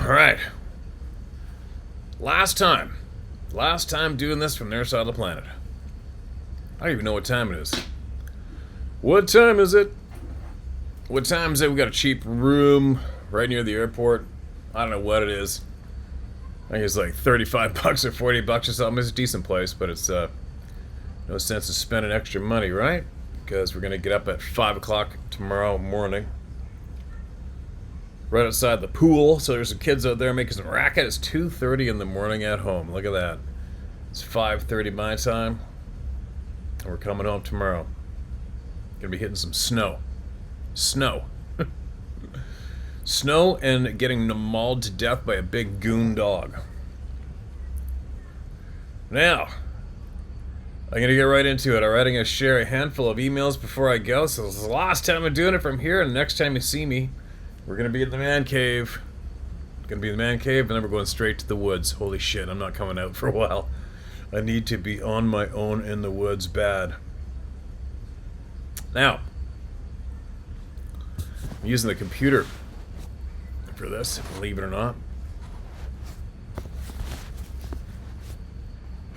Alright. Last time. Last time doing this from their side of the planet. I don't even know what time it is. What time is it? What time is it? We got a cheap room right near the airport. I don't know what it is. I think it's like 35 bucks or 40 bucks or something. It's a decent place, but it's no sense of spending extra money, right? Because we're going to get up at 5 o'clock tomorrow morning. Right outside the pool, so there's some kids out there making some racket. It's 2:30 in the morning at home. Look at that. It's 5:30 my time. And we're coming home tomorrow. Gonna be hitting some snow. Snow. Snow and getting mauled to death by a big goon dog. Now, I'm gonna get right into it. Alright, I'm gonna share a handful of emails before I go. So this is the last time I'm doing it from here, and the next time you see me, we're gonna be in the man cave. Gonna be in the man cave, and then we're going straight to the woods. Holy shit, I'm not coming out for a while. I need to be on my own in the woods bad. Now, I'm using the computer for this, believe it or not.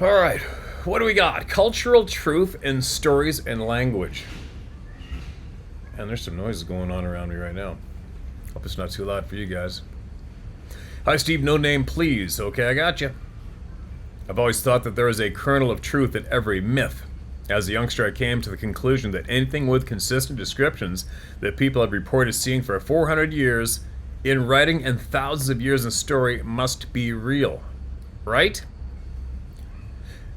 Alright, what do we got? Cultural truth in stories and language. And there's some noises going on around me right now. Hope it's not too loud for you guys. Hi Steve, no name please. Okay, I got you. I've always thought that there is a kernel of truth in every myth. As a youngster, I came to the conclusion that anything with consistent descriptions that people have reported seeing for 400 years in writing and thousands of years in story must be real. Right?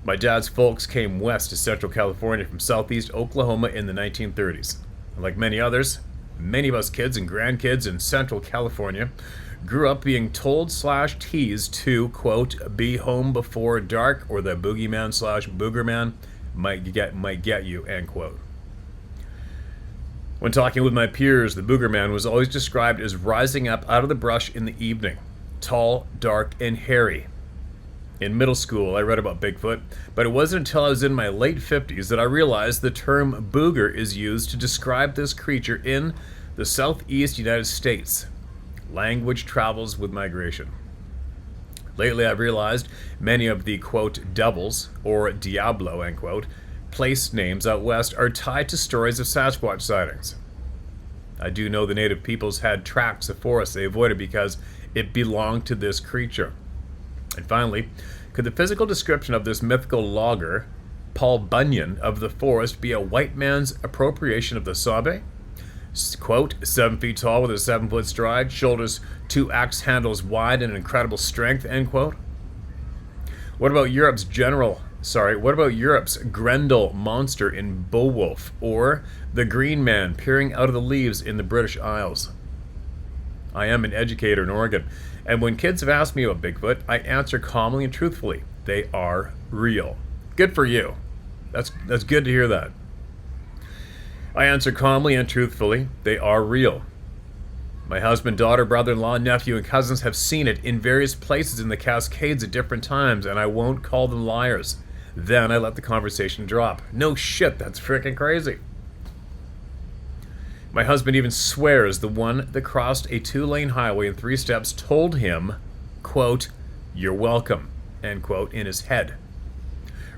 My dad's folks came west to Central California from southeast Oklahoma in the 1930s. Like many others, many of us kids and grandkids in Central California grew up being told/teased to, quote, be home before dark or the boogeyman/boogerman might get you, end quote. When talking with my peers, the boogerman was always described as rising up out of the brush in the evening, tall, dark, and hairy. In middle school, I read about Bigfoot, but it wasn't until I was in my late 50s that I realized the term booger is used to describe this creature in the southeast United States. Language travels with migration. Lately, I've realized many of the, quote, devils, or Diablo, end quote, place names out west are tied to stories of Sasquatch sightings. I do know the native peoples had tracts of forest they avoided because it belonged to this creature. And finally, could the physical description of this mythical logger, Paul Bunyan of the forest, be a white man's appropriation of the Sabe? Quote, 7 feet tall with a 7-foot stride, shoulders 2 axe handles wide and incredible strength, end quote. What about Europe's Grendel monster in Beowulf, or the Green Man peering out of the leaves in the British Isles? I am an educator in Oregon, and when kids have asked me about Bigfoot, I answer calmly and truthfully. They are real. Good for you. That's good to hear that. I answer calmly and truthfully. They are real. My husband, daughter, brother-in-law, nephew, and cousins have seen it in various places in the Cascades at different times, and I won't call them liars. Then I let the conversation drop. No shit, that's freaking crazy. My husband even swears the one that crossed a 2-lane highway in 3 steps told him, quote, you're welcome, end quote, in his head.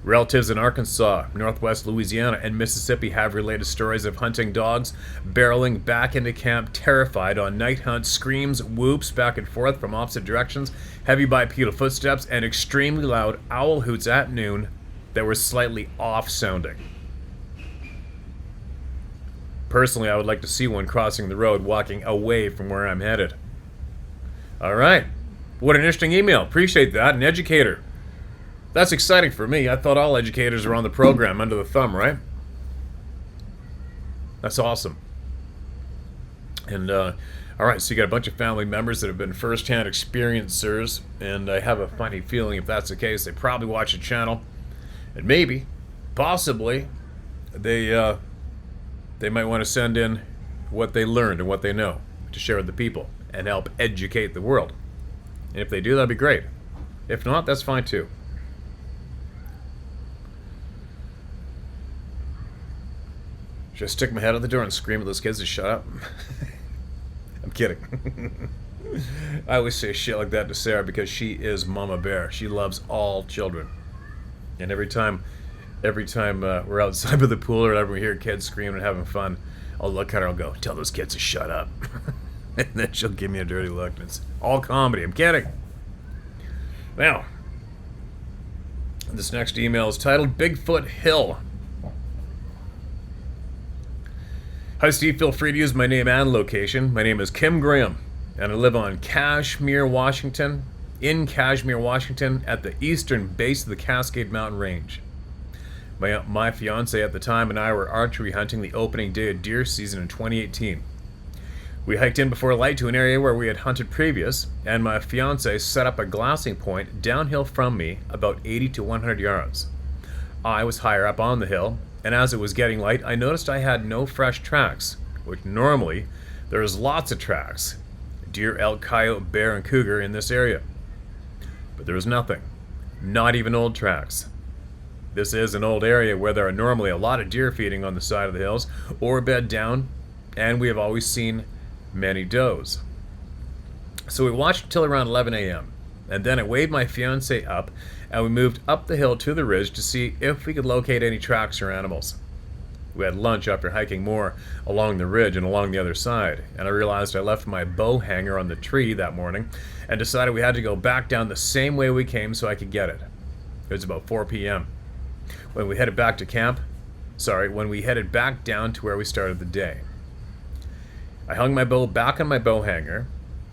Relatives in Arkansas, northwest Louisiana, and Mississippi have related stories of hunting dogs barreling back into camp terrified on night hunts, screams, whoops back and forth from opposite directions, heavy bipedal footsteps, and extremely loud owl hoots at noon that were slightly off-sounding. Personally, I would like to see one crossing the road walking away from where I'm headed. Alright. What an interesting email. Appreciate that. An educator. That's exciting for me. I thought all educators were on the program under the thumb, right? That's awesome. And, alright, so you got a bunch of family members that have been first-hand experiencers, and I have a funny feeling if that's the case, they probably watch the channel, and maybe, possibly, they might want to send in what they learned and what they know to share with the people and help educate the world. And if they do, that'd be great. If not, that's fine too. Should I stick my head out the door and scream at those kids to shut up? I'm kidding. I always say shit like that to Sarah because she is Mama Bear. She loves all children. And every time we're outside by the pool or whatever, we hear kids screaming and having fun, I'll look at her and I'll go, tell those kids to shut up. And then she'll give me a dirty look. And it's all comedy. I'm kidding. Now, this next email is titled Bigfoot Hill. Hi, Steve. Feel free to use my name and location. My name is Kim Graham, and I live on Kashmir, Washington, in Kashmir, Washington, at the eastern base of the Cascade Mountain Range. My fiance at the time and I were archery hunting the opening day of deer season in 2018. We hiked in before light to an area where we had hunted previous, and my fiance set up a glassing point downhill from me about 80 to 100 yards. I was higher up on the hill, and as it was getting light, I noticed I had no fresh tracks, which normally there's lots of tracks. Deer, elk, coyote, bear, and cougar in this area. But there was nothing. Not even old tracks. This is an old area where there are normally a lot of deer feeding on the side of the hills or bed down, and we have always seen many does. So we watched until around 11 a.m. and then I waved my fiance up and we moved up the hill to the ridge to see if we could locate any tracks or animals. We had lunch after hiking more along the ridge and along the other side, and I realized I left my bow hanger on the tree that morning and decided we had to go back down the same way we came so I could get it. It was about 4 p.m. when we headed back down to where we started the day. I hung my bow back on my bow hanger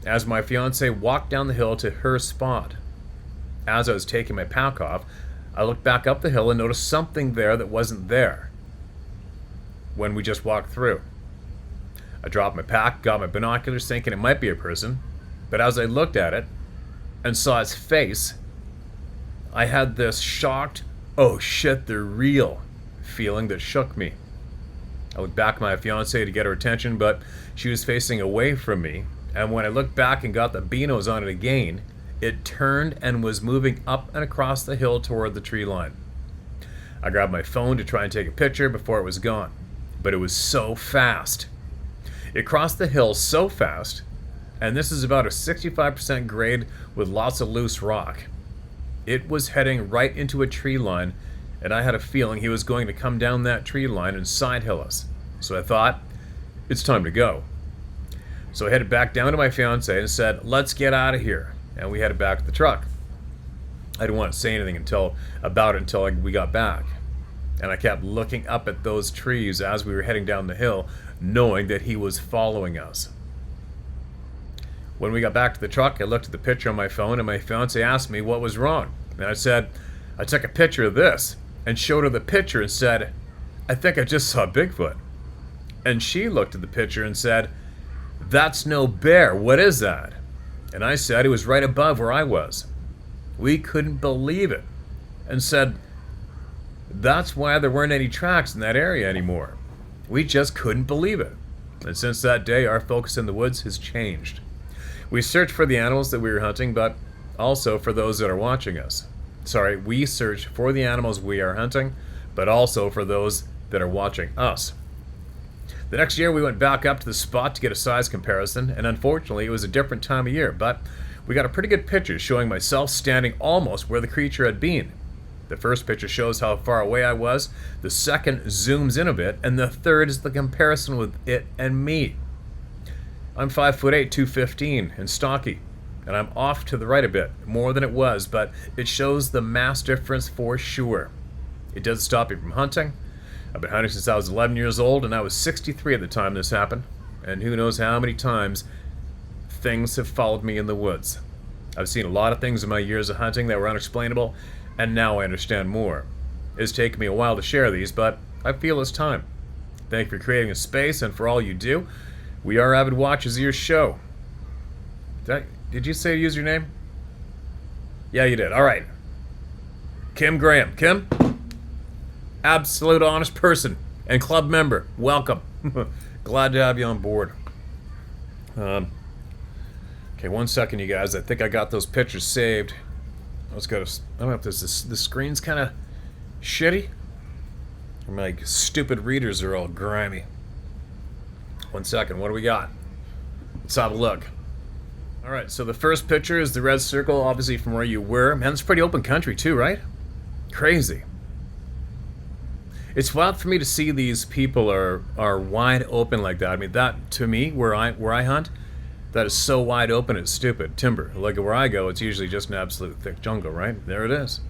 as my fiance walked down the hill to her spot. As I was taking my pack off, I looked back up the hill and noticed something there that wasn't there when we just walked through. I dropped my pack, got my binoculars thinking it might be a person, but as I looked at it and saw its face, I had this shocked, oh shit, they're real feeling that shook me. I looked back at my fiancée to get her attention, but she was facing away from me, and when I looked back and got the binos on it again, it turned and was moving up and across the hill toward the tree line. I grabbed my phone to try and take a picture before it was gone, but it was so fast. It crossed the hill so fast, and this is about a 65% grade with lots of loose rock. It was heading right into a tree line, and I had a feeling he was going to come down that tree line and side hill us. So I thought, it's time to go. So I headed back down to my fiance and said, let's get out of here. And we headed back to the truck. I didn't want to say anything until we got back. And I kept looking up at those trees as we were heading down the hill, knowing that he was following us. When we got back to the truck, I looked at the picture on my phone, and my fiance asked me what was wrong. And I said, I took a picture of this, and showed her the picture and said, I think I just saw Bigfoot. And she looked at the picture and said, that's no bear, what is that? And I said it was right above where I was. We couldn't believe it, and said, that's why there weren't any tracks in that area anymore. We just couldn't believe it. And since that day, our focus in the woods has changed. We search for the animals that we were hunting, but also for those that are watching us. We search for the animals we are hunting, but also for those that are watching us. The next year we went back up to the spot to get a size comparison, and unfortunately it was a different time of year, but we got a pretty good picture showing myself standing almost where the creature had been. The first picture shows how far away I was, the second zooms in a bit, and the third is the comparison with it and me. I'm 5'8", 215, and stocky, and I'm off to the right a bit, more than it was, but it shows the mass difference for sure. It doesn't stop me from hunting. I've been hunting since I was 11 years old, and I was 63 at the time this happened, and who knows how many times things have followed me in the woods. I've seen a lot of things in my years of hunting that were unexplainable, and now I understand more. It's taken me a while to share these, but I feel it's time. Thank you for creating a space and for all you do. We are avid watchers of your show. Did you say use your name? Yeah, you did. All right. Kim Graham. Kim? Absolute honest person and club member. Welcome. Glad to have you on board. Okay, 1 second, you guys. I think I got those pictures saved. I don't know if the screen's kind of shitty. Or my stupid readers are all grimy. 1 second. What do we got? Let's have a look. All right, so the first picture is the red circle, obviously from where you were. Man, it's pretty open country too, right? Crazy. It's wild for me to see these people are wide open like that. I mean, that to me, where I hunt, that is so wide open, it's stupid. Timber. Like where I go, it's usually just an absolute thick jungle, right? There it is.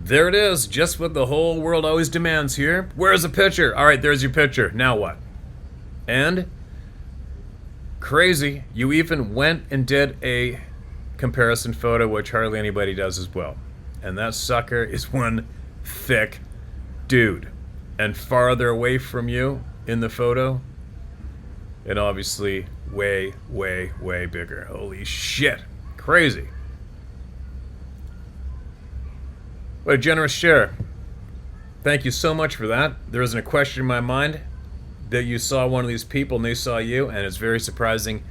There it is, just what the whole world always demands here. Where's the picture? All right, there's your picture. Now what? And crazy, you even went and did a comparison photo, which hardly anybody does as well. And that sucker is one thick dude. And farther away from you in the photo, and obviously way, way, way bigger. Holy shit. Crazy. What a generous share. Thank you so much for that. There isn't a question in my mind that you saw one of these people and they saw you, and it's very surprising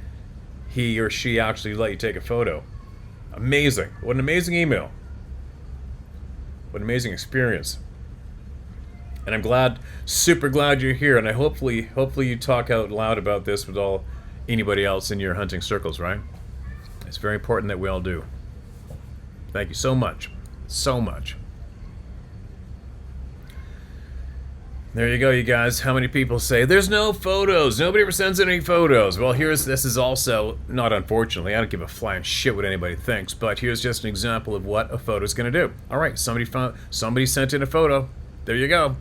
he or she actually let you take a photo. Amazing. What an amazing email. What an amazing experience. And I'm glad, super glad you're here, and I hopefully you talk out loud about this with anybody else in your hunting circles, right? It's very important that we all do. Thank you so much. So much. There you go, you guys. How many people say, there's no photos, nobody ever sends any photos? Well, this is also, not unfortunately, I don't give a flying shit what anybody thinks, but here's just an example of what a photo's gonna do. All right, somebody sent in a photo. There you go.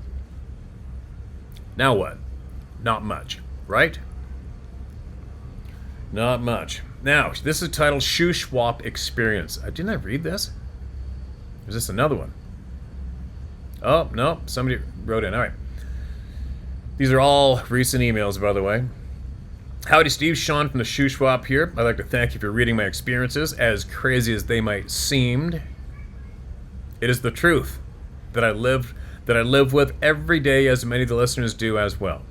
Now what? Not much, right? Not much. Now, this is titled Shuswap Experience. Didn't I read this? Or is this another one? Oh, no, somebody wrote in. All right. These are all recent emails, by the way. Howdy, Steve. Sean from the Shuswap here. I'd like to thank you for reading my experiences, as crazy as they might seem. It is the truth that I live with every day, as many of the listeners do as well.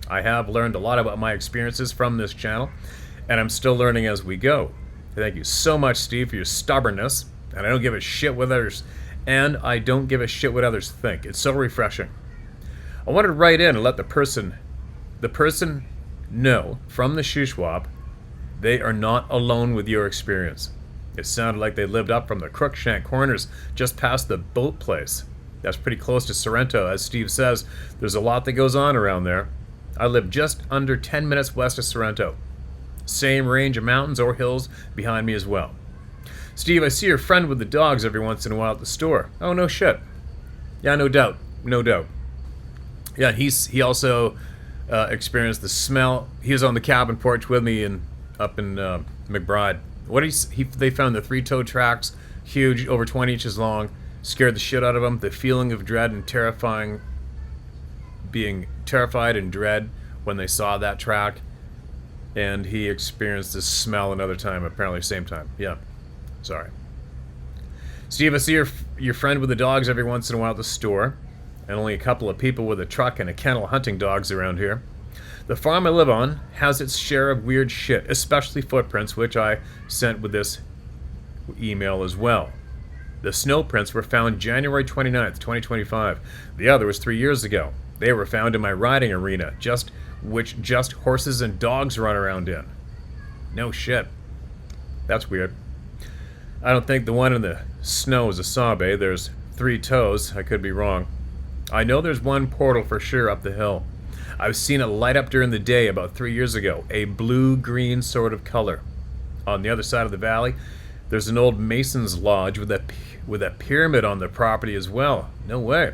I have learned a lot about my experiences from this channel, and I'm still learning as we go. Thank you so much, Steve, for your stubbornness, and I don't give a shit what others think. It's so refreshing. I wanted to write in and let the person know from the Shuswap they are not alone with your experience. It sounded like they lived up from the Crookshank Corners just past the boat place. That's pretty close to Sorrento. As Steve says, there's a lot that goes on around there. I live just under 10 minutes west of Sorrento. Same range of mountains or hills behind me as well. Steve, I see your friend with the dogs every once in a while at the store. Oh, no shit. Yeah, no doubt. No doubt. Yeah, he also experienced the smell. He was on the cabin porch with me up in McBride. They found the 3-toe tracks, huge, over 20 inches long. Scared the shit out of him. The feeling of dread and being terrified and dread when they saw that track. And he experienced the smell another time, apparently same time. Yeah, sorry. Steve, I see your friend with the dogs every once in a while at the store, and only a couple of people with a truck and a kennel hunting dogs around here. The farm I live on has its share of weird shit, especially footprints, which I sent with this email as well. The snow prints were found January 29th, 2025. The other was 3 years ago. They were found in my riding arena, which just horses and dogs run around in. No shit. That's weird. I don't think the one in the snow is a sabe. There's 3 toes. I could be wrong. I know there's one portal for sure up the hill. I've seen it light up during the day about 3 years ago, a blue-green sort of color. On the other side of the valley, there's an old Mason's lodge with a pyramid on the property as well. No way.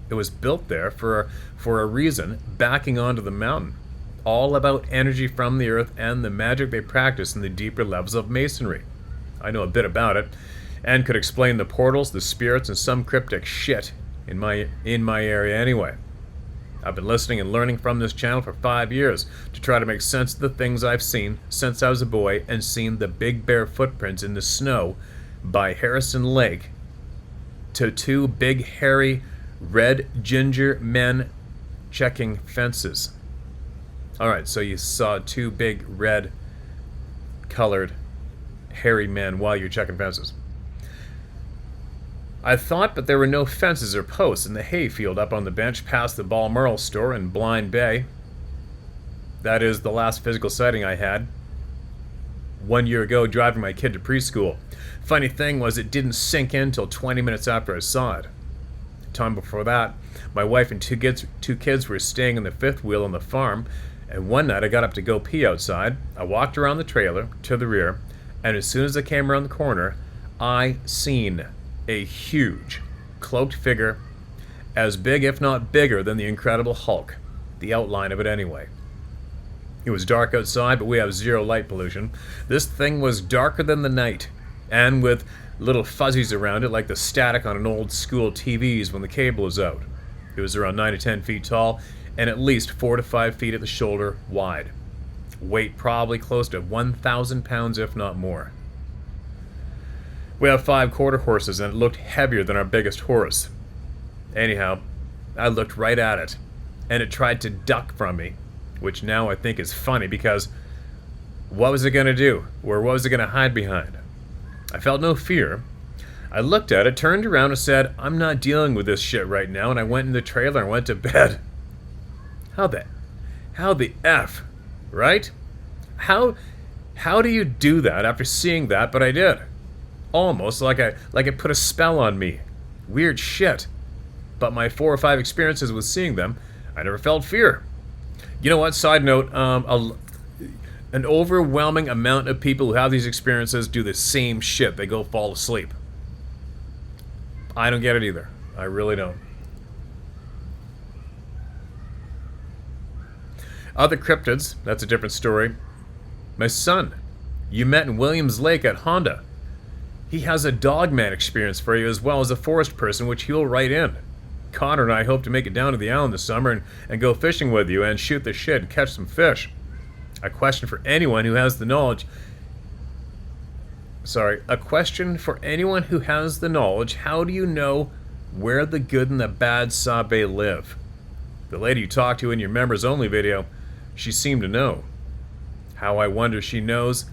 It was built there for a reason, backing onto the mountain. All about energy from the earth and the magic they practice in the deeper levels of masonry. I know a bit about it, and could explain the portals, the spirits, and some cryptic shit in my area anyway. I've been listening and learning from this channel for 5 years to try to make sense of the things I've seen since I was a boy and seen the big bear footprints in the snow by Harrison Lake to 2 big hairy red ginger men checking fences. Alright, so you saw 2 big red colored hairy men while you're checking fences. I thought, but there were no fences or posts in the hayfield up on the bench past the Balmoral store in Blind Bay. That is the last physical sighting I had. 1 year ago driving my kid to preschool. Funny thing was, it didn't sink in till 20 minutes after I saw it. Time before that, my wife and two kids were staying in the fifth wheel on the farm, and one night I got up to go pee outside. I walked around the trailer to the rear, and as soon as I came around the corner, I seen a huge, cloaked figure, as big if not bigger than the Incredible Hulk. The outline of it anyway. It was dark outside, but we have zero light pollution. This thing was darker than the night, and with little fuzzies around it like the static on an old school TVs when the cable is out. It was around 9 to 10 feet tall, and at least 4 to 5 feet at the shoulder wide. Weight probably close to 1,000 pounds, if not more. We have 5 quarter horses, and it looked heavier than our biggest horse. Anyhow, I looked right at it, and it tried to duck from me, which now I think is funny because what was it going to do? Or what was it going to hide behind? I felt no fear. I looked at it, turned around and said, I'm not dealing with this shit right now, and I went in the trailer and went to bed. How the F, right? How do you do that after seeing that? But I did. Almost like it put a spell on me. Weird shit. But my 4 or 5 experiences with seeing them, I never felt fear. You know what? Side note, an overwhelming amount of people who have these experiences do the same shit. They go fall asleep. I don't get it either. I really don't. Other cryptids, that's a different story. My son, you met in Williams Lake at Honda. He has a dogman experience for you as well as a forest person, which he'll write in. Connor and I hope to make it down to the island this summer and go fishing with you and shoot the shit and catch some fish. A question for anyone who has the knowledge. A question for anyone who has the knowledge. How do you know where the good and the bad Sabe live? The lady you talked to in your members only video, she seemed to know. How I wonder she knows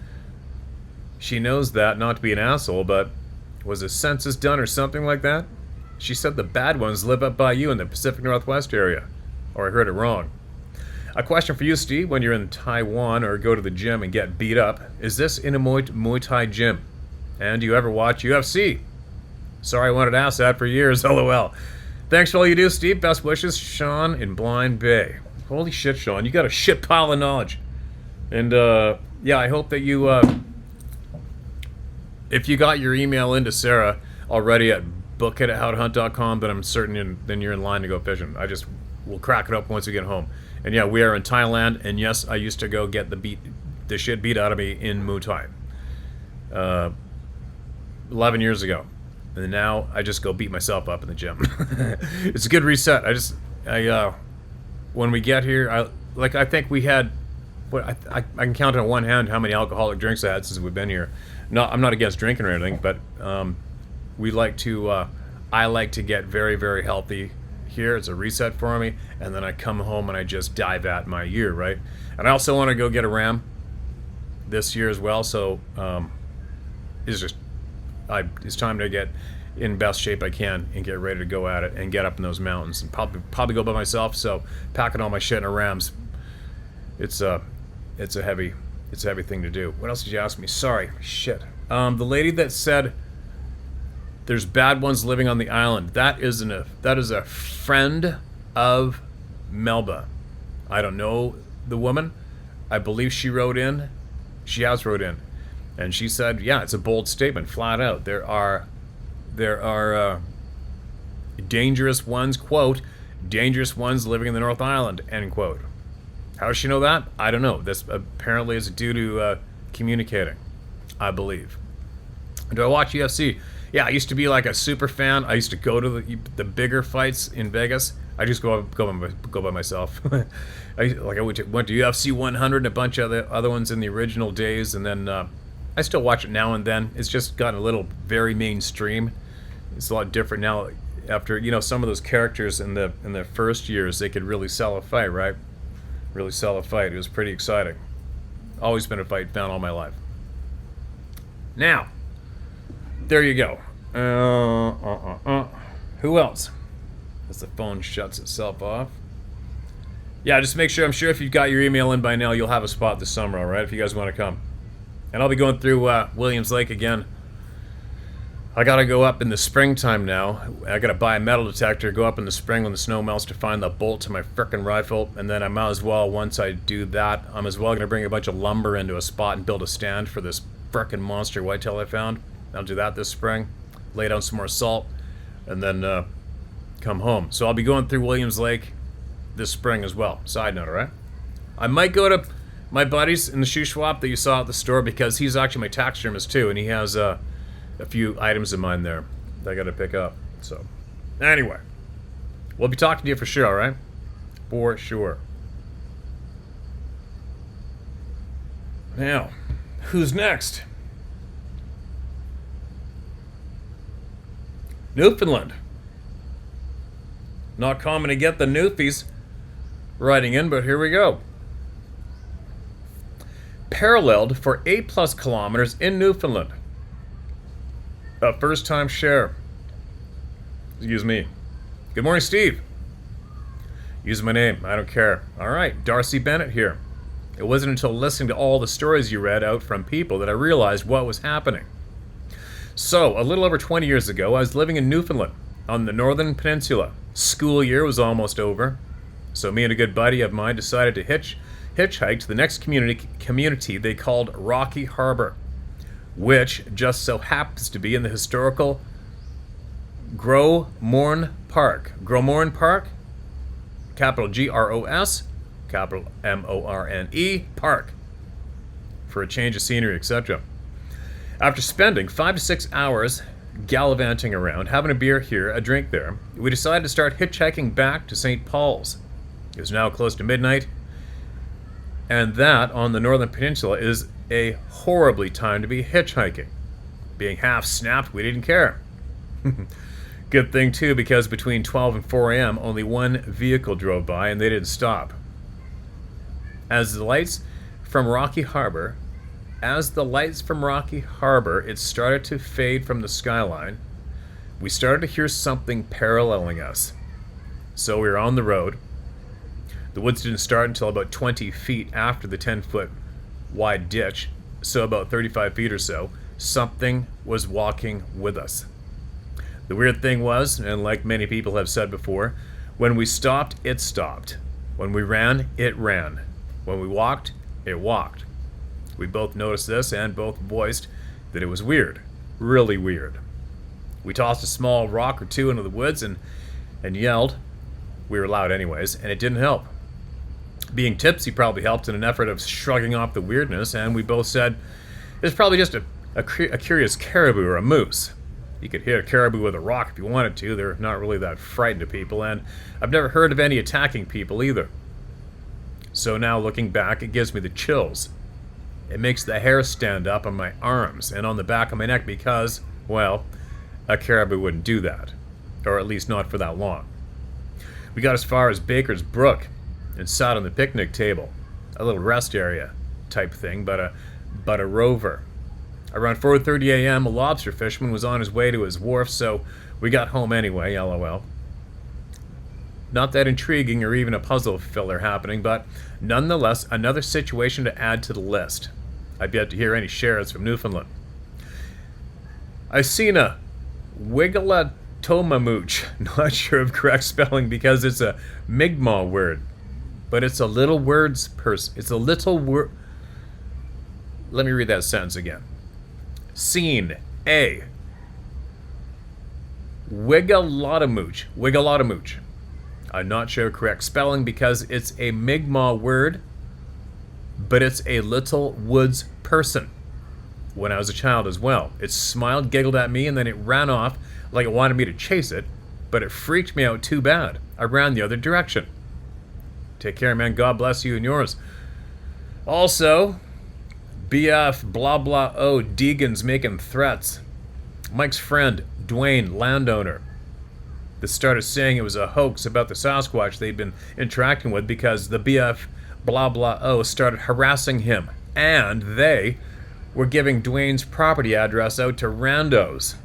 that, not to be an asshole, but was a census done or something like that? She said the bad ones live up by you in the Pacific Northwest area. Or I heard it wrong. A question for you, Steve, when you're in Taiwan or go to the gym and get beat up. Is this in a Muay Thai gym? And do you ever watch UFC? Sorry, I wanted to ask that for years, lol. Thanks for all you do, Steve. Best wishes, Sean in Blind Bay. Holy shit, Sean. You got a shit pile of knowledge. And, yeah, I hope that you, if you got your email into Sarah already at bookit@howtohunt.com, then I'm certain then you're in line to go fishing. We'll crack it up once we get home. And yeah, we are in Thailand, and yes, I used to go get the shit beat out of me in Muay Thai. 11 years ago. And now I just go beat myself up in the gym. It's a good reset. When we get here, I think we had, I can count on one hand how many alcoholic drinks I had since we've been here. I'm not against drinking or anything, but I like to get very, very healthy here. It's a reset for me, and then I come home and I just dive at my year, right? And I also want to go get a ram this year as well, so it's time to get in best shape I can and get ready to go at it and get up in those mountains and probably go by myself. So packing all my shit in a Rams, it's a heavy thing to do. What else did you ask me? Sorry, shit. The lady that said there's bad ones living on the island, that is a friend of Melba. I don't know the woman. I believe she wrote in. She has wrote in. And she said, yeah, it's a bold statement, flat out. There are dangerous ones, quote, dangerous ones living in the North Island, end quote. How does she know that? I don't know. This apparently is due to communicating, I believe. Do I watch UFC? Yeah, I used to be like a super fan. I used to go to the bigger fights in Vegas. I just go by myself. I went to UFC 100 and a bunch of the other ones in the original days, and then I still watch it now and then. It's just gotten a little very mainstream. It's a lot different now. After some of those characters in the first years, they could really sell a fight, right? Really sell a fight. It was pretty exciting. Always been a fight fan all my life. Now, there you go. Who else? As the phone shuts itself off. Yeah, just make sure. I'm sure if you've got your email in by now, you'll have a spot this summer, all right? If you guys want to come. And I'll be going through Williams Lake again. I gotta go up in the springtime now. I gotta buy a metal detector, go up in the spring when the snow melts to find the bolt to my frickin' rifle, and then I might as well, once I do that, I'm as well gonna bring a bunch of lumber into a spot and build a stand for this frickin' monster whitetail I found. I'll do that this spring, lay down some more salt, and then come home. So I'll be going through Williams Lake this spring as well. Side note, alright? I might go to my buddies in the Shuswap that you saw at the store because he's actually my taxidermist too, and he has a few items of mine there that I gotta pick up. So, anyway, we'll be talking to you for sure, alright? For sure. Now, who's next? Newfoundland. Not common to get the Newfies writing in, but here we go. Paralleled for 8+ kilometers in Newfoundland. A first-time share. Excuse me. Good morning, Steve. Use my name. I don't care. All right, Darcy Bennett here. It wasn't until listening to all the stories you read out from people that I realized what was happening. So, a little over 20 years ago, I was living in Newfoundland on the northern peninsula. School year was almost over, so me and a good buddy of mine decided to hitchhike to the next community they called Rocky Harbor, which just so happens to be in the historical Grosmorne Park. Grosmorne Park, capital G-R-O-S, capital M-O-R-N-E, Park, for a change of scenery, etc. After spending 5 to 6 hours gallivanting around, having a beer here, a drink there, we decided to start hitchhiking back to St. Paul's. It was now close to midnight, and that, on the northern peninsula, is a horribly time to be hitchhiking. Being half snapped, we didn't care. Good thing, too, because between 12 and 4 a.m., only one vehicle drove by, and they didn't stop. As the lights from Rocky Harbor, it started to fade from the skyline, we started to hear something paralleling us. So we were on the road. The woods didn't start until about 20 feet after the 10-foot wide ditch, so about 35 feet or so, something was walking with us. The weird thing was, and like many people have said before, when we stopped, it stopped. When we ran, it ran. When we walked, it walked. We both noticed this and both voiced that it was weird, really weird. We tossed a small rock or two into the woods and yelled. We were loud anyways, and it didn't help. Being tipsy probably helped in an effort of shrugging off the weirdness, and we both said it's probably just a curious caribou or a moose. You could hit a caribou with a rock if you wanted to. They're not really that frightened of people, and I've never heard of any attacking people either. So now looking back, it gives me the chills. It makes the hair stand up on my arms and on the back of my neck because, well, a caribou wouldn't do that. Or at least not for that long. We got as far as Baker's Brook and sat on the picnic table. A little rest area type thing, but a rover. Around 4:30 a.m., a lobster fisherman was on his way to his wharf, so we got home anyway, lol. Not that intriguing or even a puzzle filler happening, but nonetheless, another situation to add to the list. I've yet to hear any shares from Newfoundland. I seen a Wigalatomamooch, not sure of correct spelling because it's a Mi'kmaq word, but it's a little words it's a little word. Let me read that sentence again. Seen a Wigalatomooch. I'm not sure correct spelling because it's a Mi'kmaq word, but it's a little woods person. When I was a child as well. It smiled, giggled at me, and then it ran off like it wanted me to chase it, but it freaked me out too bad. I ran the other direction. Take care, man. God bless you and yours. Also, BF blah blah oh Deegan's making threats. Mike's friend, Dwayne, landowner, that started saying it was a hoax about the Sasquatch they'd been interacting with because the BF blah blah oh started harassing him, and they were giving Dwayne's property address out to randos.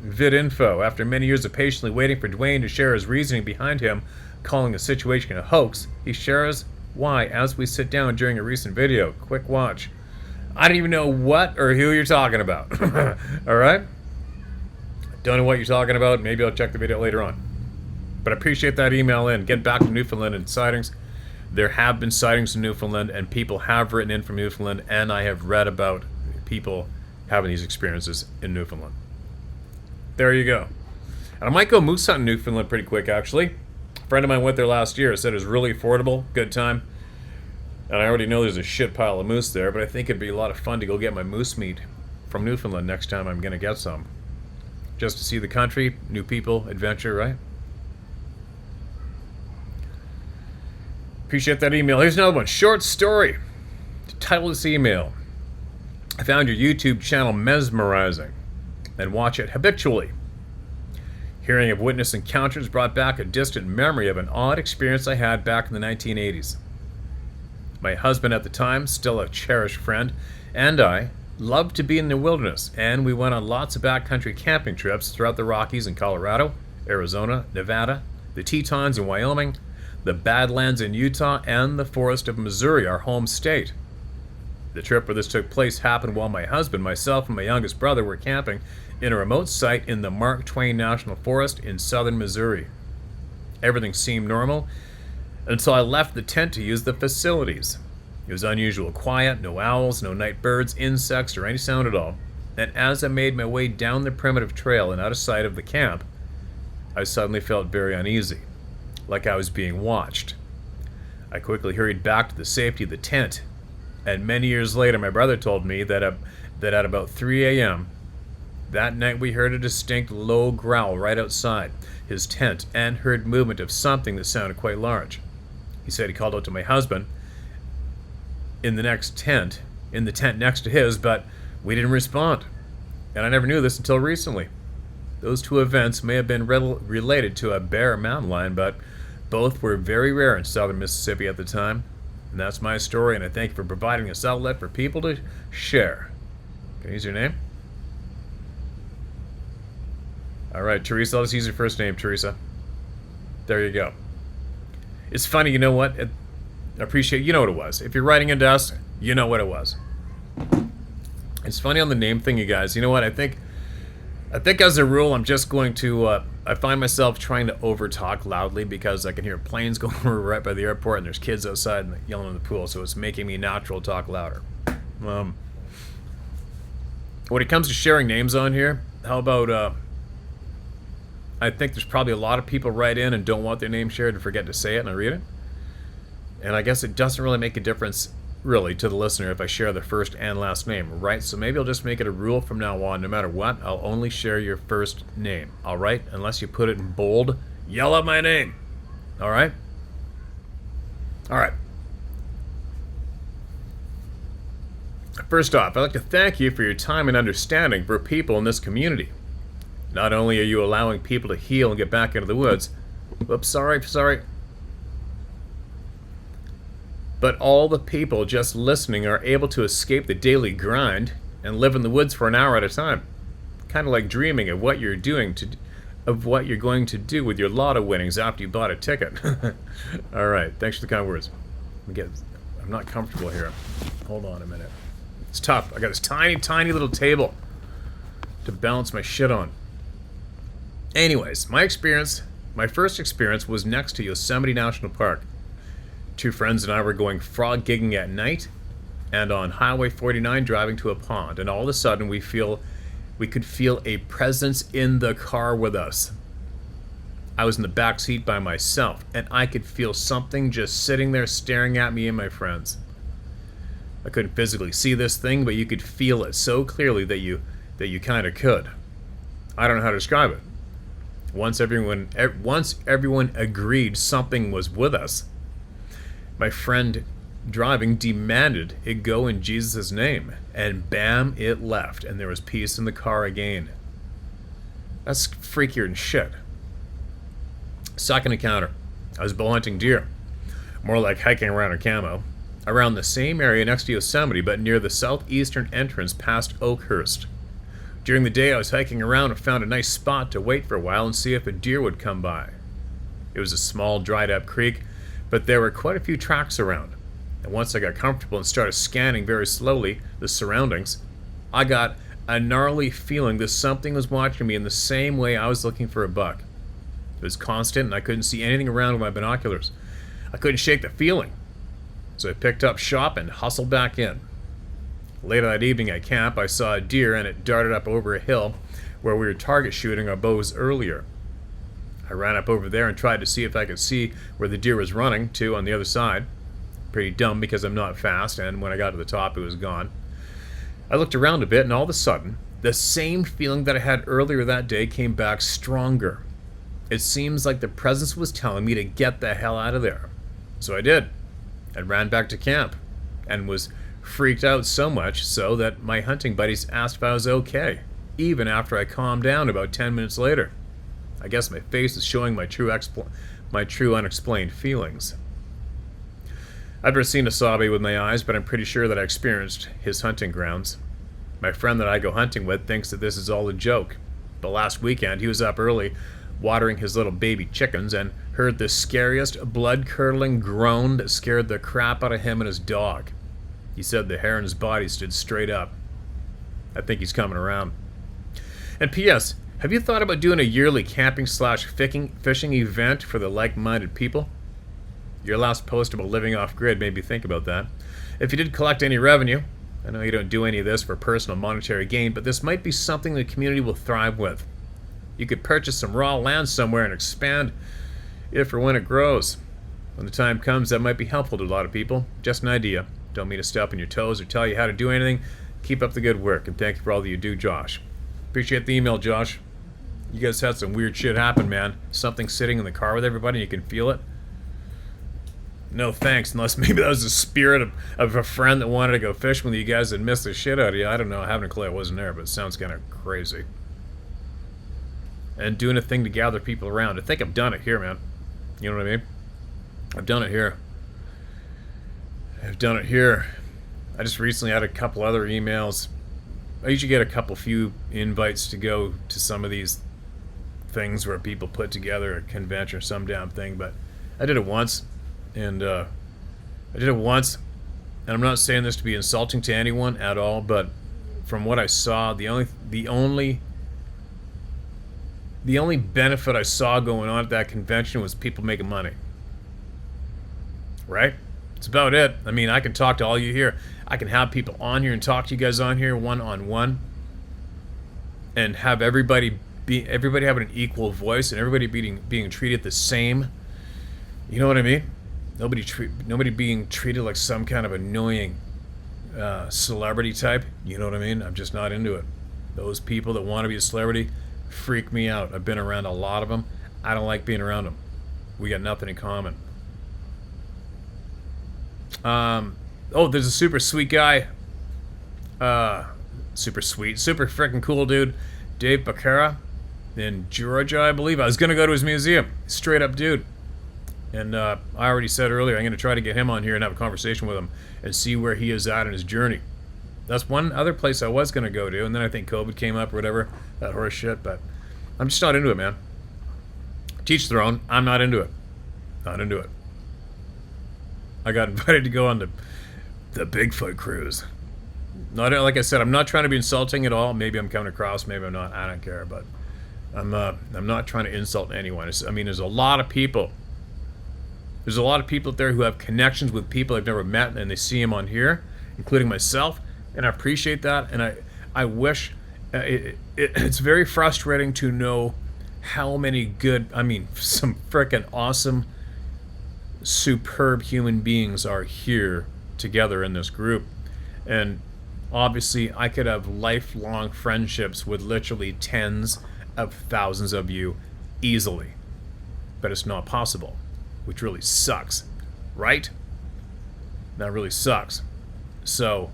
VidInfo, after many years of patiently waiting for Dwayne to share his reasoning behind him calling the situation a hoax, he shares why as we sit down during a recent video. Quick watch. I don't even know what or who you're talking about. All right? Don't know what you're talking about. Maybe I'll check the video later on. But I appreciate that email in. Get back to Newfoundland and sightings. There have been sightings in Newfoundland, and people have written in from Newfoundland, and I have read about people having these experiences in Newfoundland. There you go. And I might go moose hunting in Newfoundland pretty quick, actually. A friend of mine went there last year. Said it was really affordable, good time. And I already know there's a shit pile of moose there, but I think it'd be a lot of fun to go get my moose meat from Newfoundland next time I'm going to get some. Just to see the country, new people, adventure, right? Appreciate that email. Here's another one. Short story. The title of this email. I found your YouTube channel mesmerizing and watch it habitually. Hearing of witness encounters brought back a distant memory of an odd experience I had back in the 1980s. My husband at the time, still a cherished friend, and I loved to be in the wilderness, and we went on lots of backcountry camping trips throughout the Rockies in Colorado, Arizona, Nevada, the Tetons in Wyoming, the Badlands in Utah, and the forest of Missouri, our home state. The trip where this took place happened while my husband, myself, and my youngest brother were camping in a remote site in the Mark Twain National Forest in southern Missouri. Everything seemed normal until I left the tent to use the facilities. It was unusual quiet, no owls, no night birds, insects, or any sound at all. And as I made my way down the primitive trail and out of sight of the camp, I suddenly felt very uneasy, like I was being watched. I quickly hurried back to the safety of the tent, and many years later my brother told me that at about 3 a.m. that night we heard a distinct low growl right outside his tent and heard movement of something that sounded quite large. He said he called out to my husband in the tent next to his, but we didn't respond. And I never knew this until recently. Those two events may have been related to a bear or mountain lion, but both were very rare in southern Mississippi at the time. And that's my story, and I thank you for providing this outlet for people to share. Can I use your name? All right, Teresa, I'll just use your first name, Teresa. There you go. It's funny, you know what? I appreciate, you know what it was. If you're writing into us, you know what it was. It's funny on the name thing, you guys. You know what? I think as a rule, I'm just going to, I find myself trying to overtalk loudly because I can hear planes going over right by the airport and there's kids outside and yelling in the pool, so it's making me natural talk louder. When it comes to sharing names on here, how about, I think there's probably a lot of people write in and don't want their name shared and forget to say it and I read it. And I guess it doesn't really make a difference, really, to the listener if I share their first and last name, right? So maybe I'll just make it a rule from now on, no matter what, I'll only share your first name, all right? Unless you put it in bold, yell out my name, all right? All right. First off, I'd like to thank you for your time and understanding for people in this community. Not only are you allowing people to heal and get back into the woods, whoops, sorry, but all the people just listening are able to escape the daily grind and live in the woods for an hour at a time. Kind of like dreaming of what you're going to do with your lotto winnings after you bought a ticket. All right, thanks for the kind words. I'm not comfortable here. Hold on a minute. It's tough. I got this tiny little table to balance my shit on. Anyways, my first experience was next to Yosemite National Park. Two friends and I were going frog gigging at night and on Highway 49 driving to a pond, and all of a sudden we could feel a presence in the car with us. I was in the back seat by myself, and I could feel something just sitting there staring at me and my friends. I couldn't physically see this thing, but you could feel it so clearly that you kind of could. I don't know how to describe it. Once everyone agreed something was with us, my friend driving demanded it go in Jesus' name, and bam, it left, and there was peace in the car again. That's freakier than shit. Second encounter, I was bow hunting deer, more like hiking around a camo, around the same area next to Yosemite, but near the southeastern entrance past Oakhurst. During the day, I was hiking around and found a nice spot to wait for a while and see if a deer would come by. It was a small, dried-up creek, but there were quite a few tracks around. And once I got comfortable and started scanning very slowly the surroundings, I got a gnarly feeling that something was watching me in the same way I was looking for a buck. It was constant, and I couldn't see anything around with my binoculars. I couldn't shake the feeling. So I picked up shop and hustled back in. Later that evening at camp, I saw a deer, and it darted up over a hill where we were target shooting our bows earlier. I ran up over there and tried to see if I could see where the deer was running to on the other side. Pretty dumb because I'm not fast, and when I got to the top, it was gone. I looked around a bit, and all of a sudden, the same feeling that I had earlier that day came back stronger. It seems like the presence was telling me to get the hell out of there. So I did. I ran back to camp, and was freaked out so much so that my hunting buddies asked if I was okay, even after I calmed down about 10 minutes later. I guess my face is showing my true unexplained feelings. I've never seen a Sabi with my eyes, but I'm pretty sure that I experienced his hunting grounds. My friend that I go hunting with thinks that this is all a joke, but last weekend he was up early watering his little baby chickens and heard the scariest blood-curdling groan that scared the crap out of him and his dog. He said the hair on his body stood straight up. I think he's coming around. And P.S., have you thought about doing a yearly camping/fishing event for the like-minded people? Your last post about living off-grid made me think about that. If you did collect any revenue, I know you don't do any of this for personal monetary gain, but this might be something the community will thrive with. You could purchase some raw land somewhere and expand it for when it grows. When the time comes, that might be helpful to a lot of people. Just an idea. Don't mean to step on your toes or tell you how to do anything. Keep up the good work, and thank you for all that you do, Josh. Appreciate the email, Josh. You guys had some weird shit happen, man. Something sitting in the car with everybody, and you can feel it. No thanks, unless maybe that was the spirit of a friend that wanted to go fishing with you guys and missed the shit out of you. I don't know. I haven't a clue. I wasn't there, but it sounds kind of crazy. And doing a thing to gather people around. I think I've done it here, man. You know what I mean? I've done it here. I've done it here. I just recently had a couple other emails. I usually get a few invites to go to some of these things where people put together a convention or some damn thing, but I did it once. And and I'm not saying this to be insulting to anyone at all, but from what I saw, the only benefit I saw going on at that convention was people making money. Right? It's about it. I mean, I can talk to all you here. I can have people on here and talk to you guys on here one-on-one, and have everybody having an equal voice and everybody being treated the same. You know what I mean? Nobody being treated like some kind of annoying celebrity type. You know what I mean? I'm just not into it. Those people that want to be a celebrity freak me out. I've been around a lot of them. I don't like being around them. We got nothing in common. There's a super sweet guy. Super freaking cool dude. Dave Baccara in Georgia, I believe. I was going to go to his museum. Straight up dude. And I already said earlier, I'm going to try to get him on here and have a conversation with him and see where he is at in his journey. That's one other place I was going to go to, and then I think COVID came up or whatever, that horse shit, but I'm just not into it, man. Teach their own. I'm not into it. Not into it. I got invited to go on the Bigfoot cruise. Not like I said, I'm not trying to be insulting at all. Maybe I'm coming across, maybe I'm not. I don't care, but I'm not trying to insult anyone. I mean, there's a lot of people. There's a lot of people out there who have connections with people I've never met, and they see them on here, including myself, and I appreciate that. And I wish it's very frustrating to know how many some frickin' awesome, superb human beings are here together in this group. And obviously I could have lifelong friendships with literally tens of thousands of you easily, but it's not possible, which really sucks, right? That really sucks. So,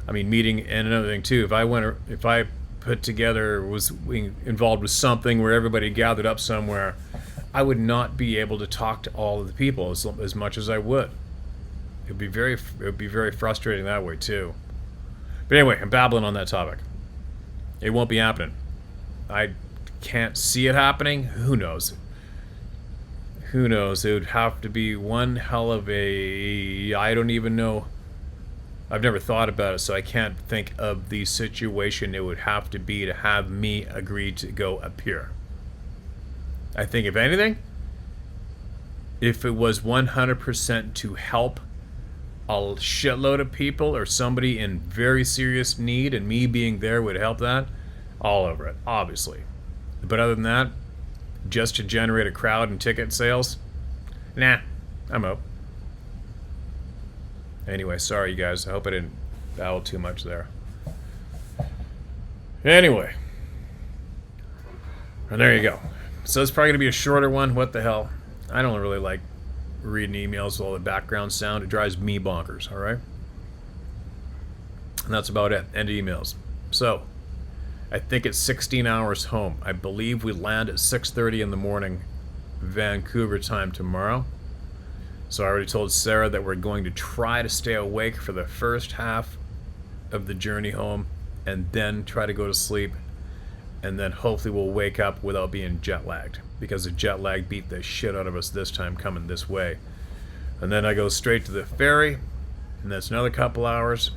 I mean, meeting, and another thing too, if I put together, was involved with something where everybody gathered up somewhere, I would not be able to talk to all of the people as much as I would. It would be very frustrating that way too. But anyway, I'm babbling on that topic. It won't be happening. I can't see it happening. Who knows? who knows? It would have to be one hell of a... I don't even know. I've never thought about it, so I can't think of the situation it would have to be to have me agree to go up here. I think, if anything, if it was 100% to help a shitload of people or somebody in very serious need, and me being there would help that, all over it, obviously. But other than that, just to generate a crowd and ticket sales, nah, I'm out. Anyway, sorry you guys, I hope I didn't babble too much there. Anyway, and there you go. So it's probably gonna be a shorter one. What the hell? I don't really like reading emails with all the background sound. It drives me bonkers, all right? And that's about it. End of emails. So, I think it's 16 hours home. I believe we land at 6:30 in the morning, Vancouver time tomorrow. So I already told Sarah that we're going to try to stay awake for the first half of the journey home and then try to go to sleep. And then hopefully we'll wake up without being jet lagged, because the jet lag beat the shit out of us this time coming this way. And then I go straight to the ferry, and that's another couple hours.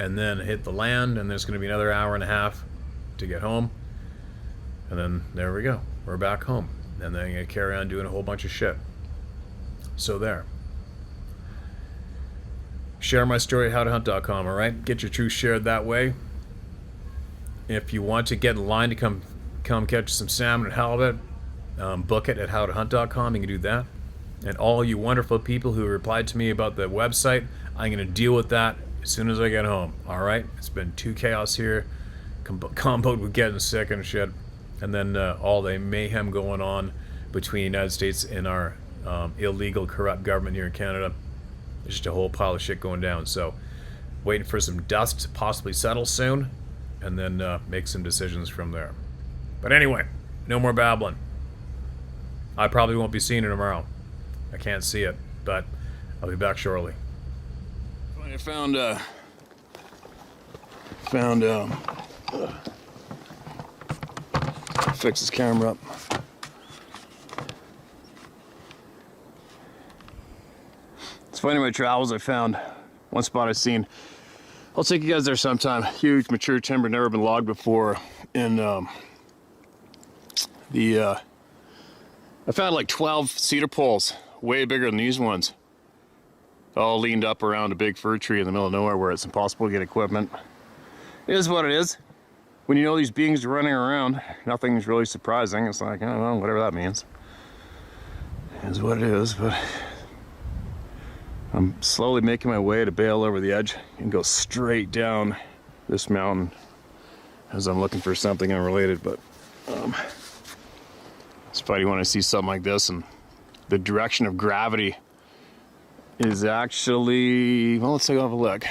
And then hit the land, and there's going to be another hour and a half to get home. And then there we go. We're back home. And then I'm going to carry on doing a whole bunch of shit. So there. Share my story at howtohunt.com, alright? Get your truth shared that way. If you want to get in line to come catch some salmon and halibut, book it at howtohunt.com. You can do that. And all you wonderful people who replied to me about the website, I'm going to deal with that as soon as I get home. Alright? It's been too chaos here. Comboed with getting sick and shit. And then all the mayhem going on between the United States and our illegal, corrupt government here in Canada. There's just a whole pile of shit going down. So, waiting for some dust to possibly settle soon, and then make some decisions from there. But anyway, no more babbling. I probably won't be seeing it tomorrow. I can't see it, but I'll be back shortly. I fix this camera up. It's funny, in my travels I found one spot I've seen. I'll take you guys there sometime. Huge mature timber, never been logged before. And I found like 12 cedar poles, way bigger than these ones, all leaned up around a big fir tree in the middle of nowhere where it's impossible to get equipment. It is what it is. When you know these beings are running around, nothing's really surprising. It's like, I don't know, whatever that means. It is what it is, but I'm slowly making my way to bail over the edge and go straight down this mountain as I'm looking for something unrelated. But it's funny when I see something like this, and the direction of gravity is actually, well, let's take off a look.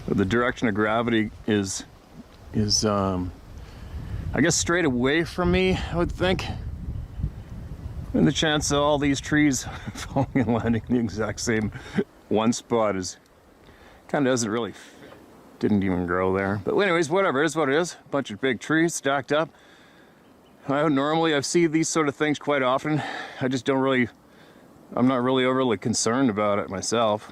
The direction of gravity is I guess straight away from me, I would think. And the chance of all these trees falling and landing in the exact same one spot is kind of didn't even grow there. But anyways, whatever, it is what it is. A bunch of big trees stacked up. Normally I see these sort of things quite often. I'm not really overly concerned about it myself.